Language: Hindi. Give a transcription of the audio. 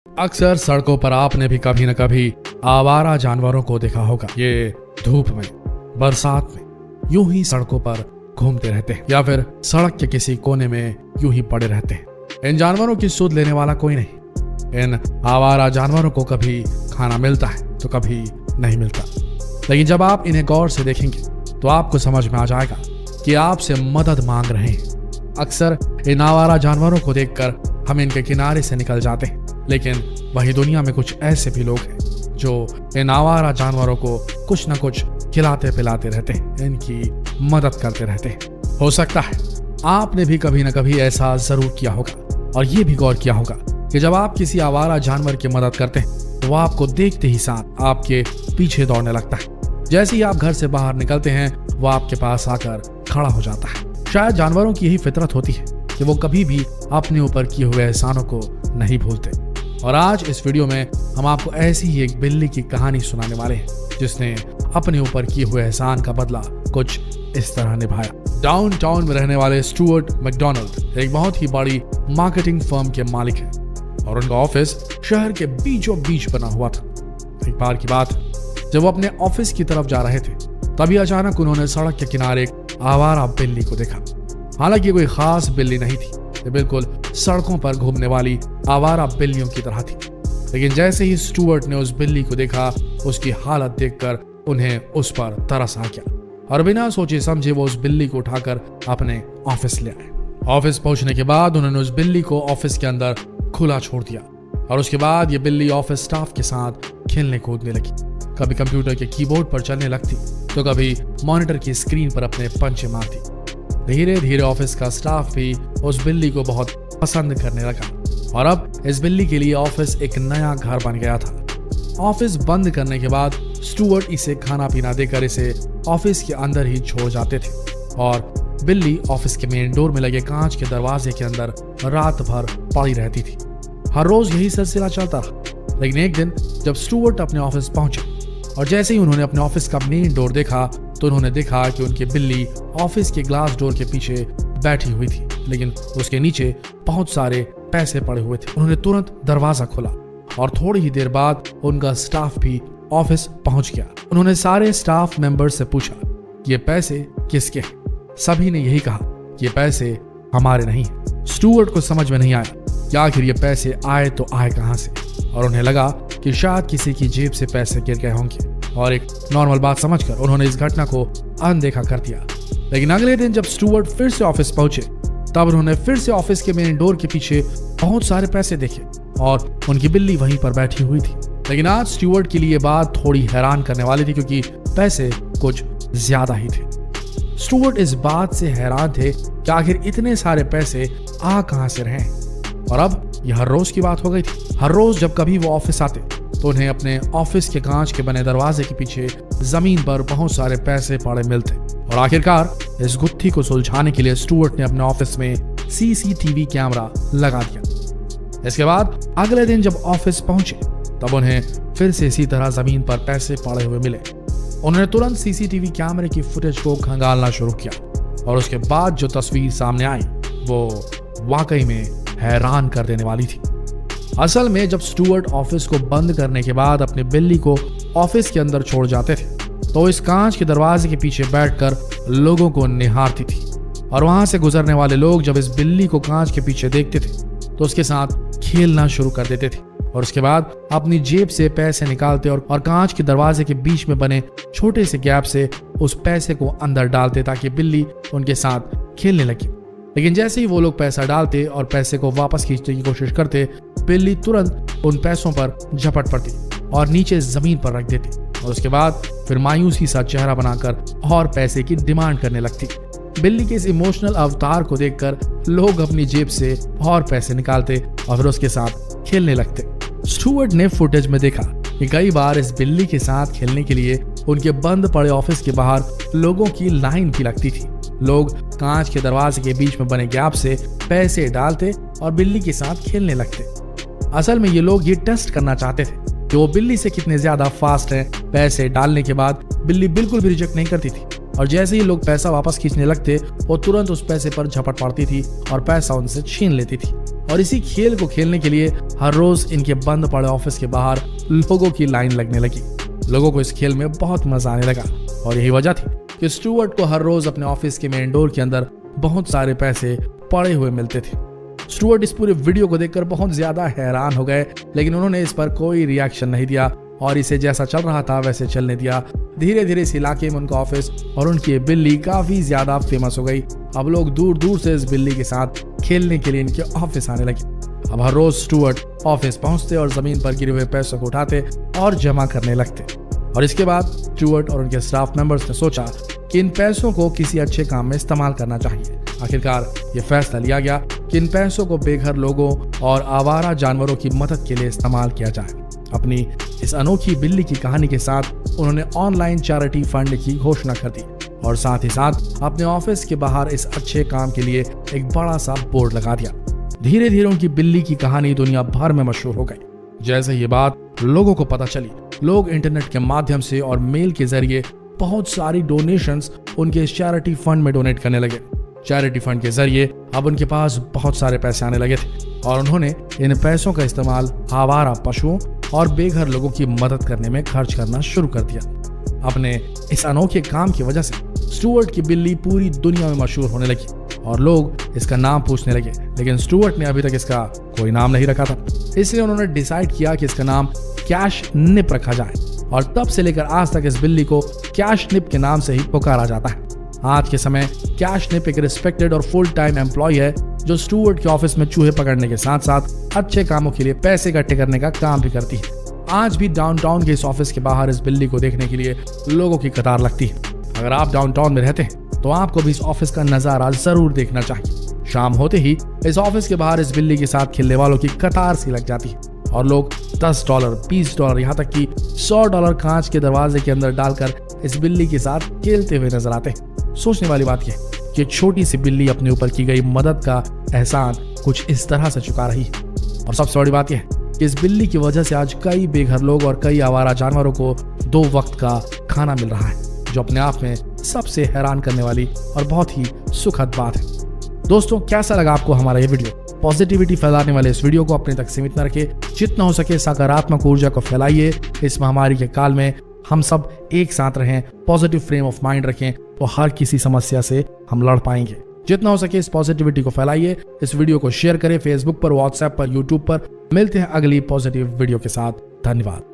अक्सर सड़कों पर आपने भी कभी न कभी आवारा जानवरों को देखा होगा। ये धूप में, बरसात में यूं ही सड़कों पर घूमते रहते हैं या फिर सड़क के किसी कोने में यूं ही पड़े रहते हैं। इन जानवरों की सुध लेने वाला कोई नहीं। इन आवारा जानवरों को कभी खाना मिलता है तो कभी नहीं मिलता, लेकिन जब आप इन्हें गौर से देखेंगे तो आपको समझ में आ जाएगा कि आपसे मदद मांग रहे हैं। अक्सर इन आवारा जानवरों को देखकर हम इनके किनारे से निकल जाते हैं, लेकिन वही दुनिया में कुछ ऐसे भी लोग हैं जो इन आवारा जानवरों को कुछ न कुछ खिलाते पिलाते रहते हैं, इनकी मदद करते रहते हैं। हो सकता है आपने भी कभी न कभी ऐसा जरूर किया होगा और ये भी गौर किया होगा कि जब आप किसी आवारा जानवर की मदद करते हैं तो वो आपको देखते ही साथ आपके पीछे दौड़ने लगता है। जैसे ही आप घर से बाहर निकलते हैं वो आपके पास आकर खड़ा हो जाता है। शायद जानवरों की यही फितरत होती है कि वो कभी भी अपने ऊपर किए हुए एहसानों को नहीं भूलते। और आज इस वीडियो में हम आपको ऐसी ही एक बिल्ली की कहानी सुनाने वाले हैं जिसने अपने ऊपर किए हुए एहसान का बदला कुछ इस तरह निभाया। डाउनटाउन में रहने वाले स्टुअर्ट मैकडॉनल्ड एक बहुत ही बड़ी मार्केटिंग फर्म के मालिक हैं और उनका ऑफिस शहर के बीचों बीच बना हुआ था। एक बार की बात, जब वो अपने ऑफिस की तरफ जा रहे थे तभी अचानक उन्होंने सड़क के किनारे एक आवारा बिल्ली को देखा। हालांकि कोई खास बिल्ली नहीं थी, ये बिल्कुल सड़कों पर घूमने वाली आवारा बिल्लियों की तरह थी। लेकिन जैसे ही स्टुअर्ट ने उस बिल्ली को देखा, उसकी हालत देखकर उन्हें उस पर तरस आ गया और बिना सोचे समझे वो उस बिल्ली को उठाकर अपने ऑफिस ले आए। ऑफिस पहुंचने के बाद उन्होंने उस बिल्ली को ऑफिस के अंदर खुला छोड़ दिया और उसके बाद ये बिल्ली ऑफिस स्टाफ के साथ खेलने कूदने लगी। कभी कंप्यूटर के कीबोर्ड पर चलने लगती तो कभी मॉनिटर की स्क्रीन पर अपने पंचे मारती। धीरे धीरे ऑफिस का स्टाफ भी उस बिल्ली को बहुत पसंद करने लगा और अब इस बिल्ली के लिए ऑफिस एक नया घर बन गया था। ऑफिस बंद करने के बाद स्टुअर्ट इसे खाना पीना देकर इसे ऑफिस के अंदर ही छोड़ जाते थे और बिल्ली ऑफिस के मेन डोर में लगे कांच के दरवाजे के अंदर रात भर पड़ी रहती थी। हर रोज यही सिलसिला चलता रहा, लेकिन एक दिन जब स्टुअर्ट अपने ऑफिस पहुंचे और जैसे ही उन्होंने अपने ऑफिस का मेन डोर देखा तो उन्होंने देखा कि उनकी बिल्ली ऑफिस के ग्लास डोर के पीछे बैठी हुई थी, लेकिन उसके नीचे बहुत सारे पैसे पड़े हुए थे। उन्होंने तुरंत दरवाजा खोला और थोड़ी ही देर बाद उनका स्टाफ भी ऑफिस पहुंच गया। उन्होंने सारे स्टाफ मेंबर्स से पूछा ये पैसे किसके हैं। सभी ने यही कहा ये पैसे हमारे नहीं हैं। स्टुअर्ट को समझ में नहीं आया कि आखिर ये पैसे आए तो आए कहां से, और उन्हें लगा कि शायद किसी की जेब से पैसे गिर गए होंगे और एक नॉर्मल बात समझकर उन्होंने इस घटना को अनदेखा कर दिया। लेकिन अगले दिन जब स्टुअर्ट फिर से ऑफिस पहुंचे तब उन्होंने फिर से ऑफिस के मेन डोर के पीछे बहुत सारे पैसे देखे और उनकी बिल्ली वहीं पर बैठी हुई थी। लेकिन आज स्टुअर्ट के लिए बात थोड़ी हैरान करने वाली थी क्योंकि पैसे कुछ ज्यादा ही थे। स्टुअर्ट इस बात से हैरान थे कि आखिर इतने सारे पैसे आ कहां से रहे। और अब यह हर रोज की बात हो गई थी। हर रोज जब कभी वो ऑफिस आते तो उन्हें अपने ऑफिस के कांच के बने दरवाजे के पीछे जमीन पर बहुत सारे पैसे पड़े मिलते और आखिरकार इस गुत्थी को सुलझाने के लिए स्टुअर्ट ने अपने ऑफिस में सीसीटीवी कैमरा लगा दिया। इसके बाद अगले दिन जब ऑफिस पहुंचे तब उन्हें फिर से इसी तरह जमीन पर पैसे पड़े हुए मिले। उन्होंने तुरंत सीसीटीवी कैमरे की फुटेज को खंगालना शुरू किया और उसके बाद जो तस्वीर सामने आई वो वाकई में हैरान कर देने वाली थी। असल में जब स्टुअर्ट ऑफिस को बंद करने के बाद अपनी बिल्ली को ऑफिस के अंदर छोड़ जाते थे तो इस कांच के दरवाजे के पीछे बैठकर लोगों को निहारती थी और वहां से गुजरने वाले लोग जब इस बिल्ली को कांच के पीछे देखते थे तो उसके साथ खेलना शुरू कर देते थे और उसके बाद अपनी जेब से पैसे निकालते और कांच के दरवाजे के बीच में बने छोटे से गैप से उस पैसे को अंदर डालते ताकि बिल्ली उनके साथ खेलने लगी। लेकिन जैसे ही वो लोग पैसा डालते और पैसे को वापस खींचने की कोशिश करते, बिल्ली तुरंत उन पैसों पर झपट पड़ती और नीचे जमीन पर रख देती और उसके बाद फिर मायूसी सा चेहरा बनाकर और पैसे की डिमांड करने लगती। बिल्ली के इस इमोशनल अवतार को देखकर लोग अपनी जेब से और पैसे निकालते और फिर उसके साथ खेलने लगते। स्टुअर्ट ने फुटेज में देखा कि कई बार इस बिल्ली के साथ खेलने के लिए उनके बंद पड़े ऑफिस के बाहर लोगों की लाइन भी लगती थी। लोग कांच के दरवाजे के बीच में बने गैप से पैसे डालते और बिल्ली के साथ खेलने लगते। असल में ये लोग ये टेस्ट करना चाहते थे कि वो बिल्ली से कितने ज्यादा फास्ट हैं। पैसे डालने के बाद बिल्ली बिल्कुल भी रिजेक्ट नहीं करती थी और जैसे ही लोग पैसा वापस खींचने लगते वो तुरंत उस पैसे पर झपट पड़ती थी और पैसा उनसे छीन लेती थी और इसी खेल को खेलने के लिए हर रोज इनके बंद पड़े ऑफिस के बाहर लोगों की लाइन लगने लगी। लोगों को इस खेल में बहुत मजा आने लगा और यही वजह थी कि स्टुअर्ट को हर रोज अपने ऑफिस के मेन डोर के अंदर बहुत सारे पैसे पड़े हुए मिलते थे। स्टुअर्ट इस पूरे वीडियो को देखकर बहुत ज्यादा हैरान हो गए, लेकिन उन्होंने इस पर कोई रिएक्शन नहीं दिया और इसे जैसा चल रहा था वैसे चलने दिया। धीरे धीरे इस इलाके में उनका ऑफिस और उनकी बिल्ली काफी ज्यादा फेमस हो गई। अब लोग दूर दूर से इस बिल्ली के साथ खेलने के लिए इनके ऑफिस आने लगे। अब हर रोज स्टुअर्ट ऑफिस पहुंचते और जमीन पर गिरे हुए पैसों को उठाते और जमा करने लगते। और इसके बाद स्टुअर्ट और उनके स्टाफ मेंबर्स ने सोचा कि इन पैसों को किसी अच्छे काम में इस्तेमाल करना चाहिए। आखिरकार ये फैसला लिया गया कि इन पैसों को बेघर लोगों और आवारा जानवरों की मदद के लिए इस्तेमाल किया जाए। अपनी इस अनोखी बिल्ली की कहानी के साथ उन्होंने ऑनलाइन चैरिटी फंड की घोषणा कर दी और साथ ही साथ अपने ऑफिस के बाहर इस अच्छे काम के लिए एक बड़ा सा बोर्ड लगा दिया। धीरे धीरे उनकी बिल्ली की कहानी दुनिया भर में मशहूर हो गई। जैसे ये बात लोगों को पता चली, लोग इंटरनेट के माध्यम से और मेल के जरिए बहुत सारी डोनेशंस उनके चैरिटी फंड में डोनेट करने लगे। चैरिटी फंड के जरिए अब उनके पास बहुत सारे पैसे आने लगे थे और उन्होंने इन पैसों का इस्तेमाल आवारा पशुओं और बेघर लोगों की मदद करने में खर्च करना शुरू कर दिया। अपने इस अनोखे काम की वजह से स्टुअर्ट की बिल्ली पूरी दुनिया में मशहूर होने लगी और लोग इसका नाम पूछने लगे, लेकिन स्टुअर्ट ने अभी तक इसका कोई नाम नहीं रखा था। इसलिए उन्होंने डिसाइड किया कि इसका नाम कैश निप रखा जाए और तब से लेकर आज तक इस बिल्ली को कैश निप के नाम से ही पुकारा जाता है। आज के समय कैश निप एक रिस्पेक्टेड और फुल टाइम एम्प्लॉय है जो स्टुअर्ट के ऑफिस में चूहे पकड़ने के साथ साथ अच्छे कामों के लिए पैसे इकट्ठे करने का काम भी करती है। आज भी डाउनटाउन के इस ऑफिस के बाहर इस बिल्ली को देखने के लिए लोगों की कतार लगती है। अगर आप डाउनटाउन में रहते हैं तो आपको भी इस ऑफिस का नजारा जरूर देखना चाहिए। शाम होते ही इस ऑफिस के बाहर इस बिल्ली के साथ खेलने वालों की कतार सी लग जाती है और लोग $10, $20, यहाँ तक कि $100 कांच के दरवाजे के अंदर डालकर इस बिल्ली के साथ खेलते हुए नजर आते हैं। सोचने वाली बात यह कि छोटी सी बिल्ली अपने ऊपर की गई मदद का एहसान कुछ इस तरह से चुका रही है। और सबसे बड़ी बात यह है कि इस बिल्ली की वजह से आज कई बेघर लोग और कई आवारा जानवरों को 2 वक्त का खाना मिल रहा है, जो अपने आप में सबसे हैरान करने वाली और बहुत ही सुखद बात है। दोस्तों, कैसा लगा आपको हमारा ये वीडियो? पॉजिटिविटी फैलाने वाले इस वीडियो को अपने तक सीमित न रखें, जितना हो सके सकारात्मक ऊर्जा को फैलाइए। इस महामारी के काल में हम सब एक साथ रहें, पॉजिटिव फ्रेम ऑफ माइंड रखें तो हर किसी समस्या से हम लड़ पाएंगे। जितना हो सके इस पॉजिटिविटी को फैलाइए। इस वीडियो को शेयर करें फेसबुक पर, व्हाट्सएप पर, यूट्यूब पर। मिलते हैं अगली पॉजिटिव वीडियो के साथ। धन्यवाद।